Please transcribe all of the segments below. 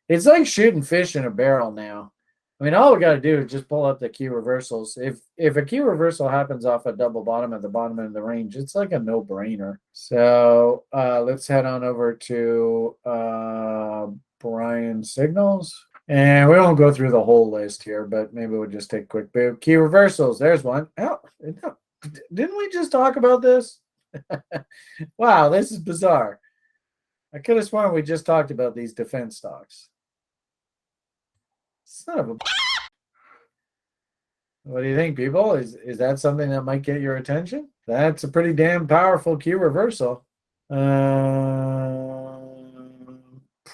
It's like shooting fish in a barrel now. I mean, all we got to do is just pull up the key reversals. If a key reversal happens off a double bottom at the bottom end of the range, it's like a no-brainer. So let's head on over to Brian Signals. And we won't go through the whole list here, but maybe we'll just take a quick bit. Key reversals. There's one. Oh, no. Didn't we just talk about this? Wow, this is bizarre. I could have sworn we just talked about these defense stocks. Son of a. What do you think, people? Is that something that might get your attention? That's a pretty damn powerful key reversal.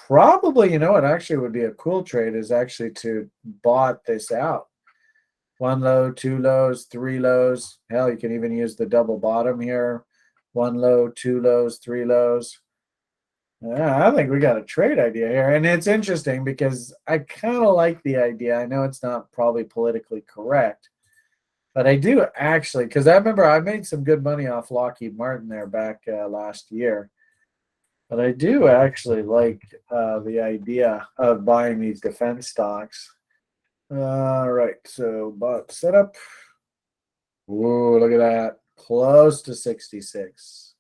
Probably, you know what actually would be a cool trade is actually to bot this out. One low, two lows, three lows. Hell, you can even use the double bottom here. One low, two lows, three lows. Yeah, I think we got a trade idea here. And it's interesting because I kind of like the idea. I know it's not probably politically correct, but I do actually, because I remember I made some good money off Lockheed Martin there back last year. But I do actually like the idea of buying these defense stocks. All right, so bot setup. Whoa, look at that. Close to 66.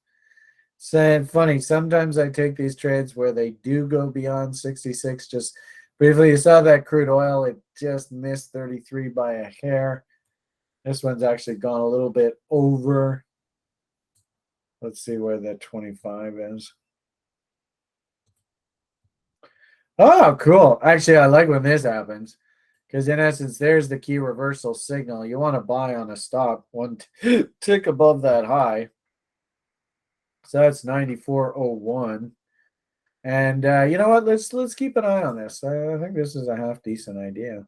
Saying funny, sometimes I take these trades where they do go beyond 66. Just briefly, you saw that crude oil, it just missed 33 by a hair. This one's actually gone a little bit over. Let's see where that 25 is. Oh, cool. Actually, I like when this happens because in essence, there's the key reversal signal. You want to buy on a stock one tick above that high. So that's 94.01. And you know what? Let's keep an eye on this. I think this is a half decent idea.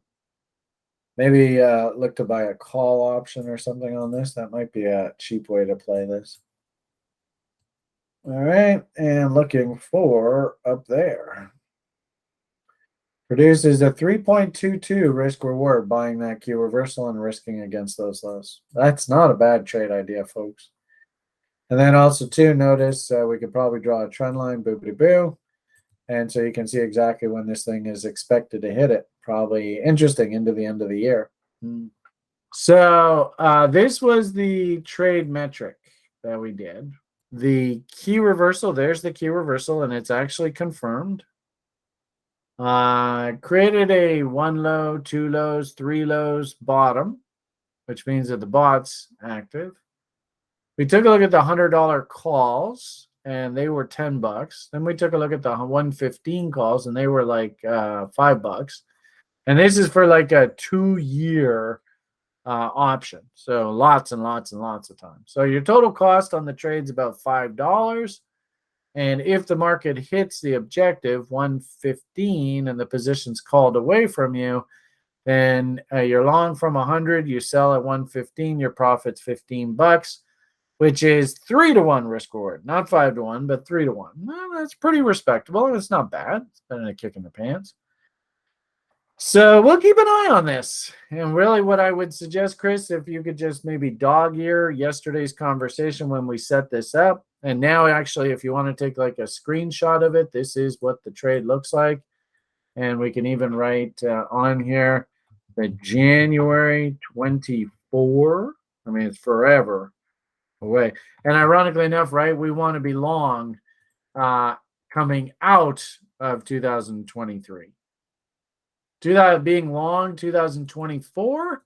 Maybe look to buy a call option or something on this. That might be a cheap way to play this. All right, and looking for up there. Produces a 3.22 risk reward buying that key reversal and risking against those lows. That's not a bad trade idea, folks. And then also too, notice we could probably draw a trend line, boopity boo. And so you can see exactly when this thing is expected to hit it. Probably interesting into the end of the year. So this was the trade metric that we did. The key reversal, there's the key reversal, and it's actually confirmed. Created a one low, two lows, three lows bottom, which means that the bot's active. We took a look at the $100 calls, and they were $10. Then we took a look at the 115 calls, and they were like $5. And this is for like a 2-year option. So lots and lots and lots of time. So your total cost on the trade's about $5. And if the market hits the objective, 115, and the position's called away from you, then you're long from 100, you sell at 115, your profit's $15, which is 3-to-1 risk reward. Not 5-to-1, but 3-to-1. Well, that's pretty respectable. It's not bad. It's better than a kick in the pants. So we'll keep an eye on this. And really what I would suggest, Chris, if you could just maybe dog ear yesterday's conversation when we set this up. And now actually, if you want to take like a screenshot of it, this is what the trade looks like. And we can even write on here the January 24. I mean, it's forever away. And ironically enough, right, we want to be long coming out of 2023. Being long 2024,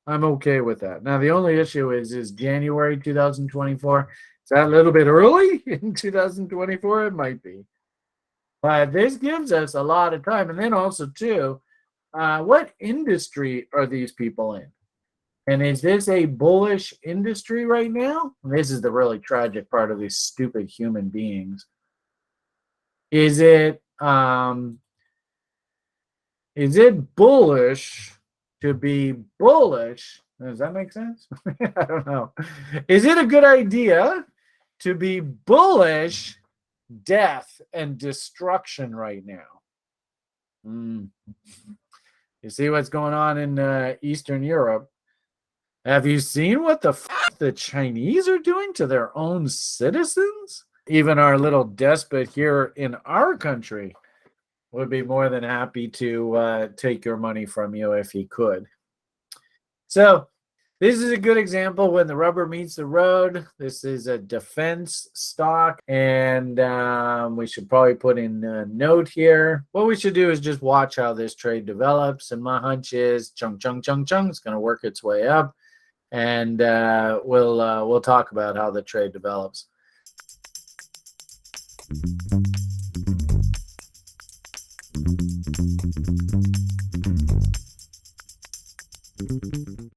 I'm okay with that. Now, the only issue is January 2024. Is that a little bit early in 2024? It might be. But this gives us a lot of time. And then also, too, what industry are these people in? And is this a bullish industry right now? And this is the really tragic part of these stupid human beings. Is it bullish to be bullish? Does that make sense? I don't know. Is it a good idea to be bullish death and destruction right now? You see what's going on in Eastern Europe? Have you seen what the Chinese are doing to their own citizens? Even our little despot here in our country would be more than happy to take your money from you if he could. So this is a good example when the rubber meets the road. This is a defense stock, and we should probably put in a note here. What we should do is just watch how this trade develops, and my hunch is chung, chung, chung, chung. It's going to work its way up, and we'll talk about how the trade develops.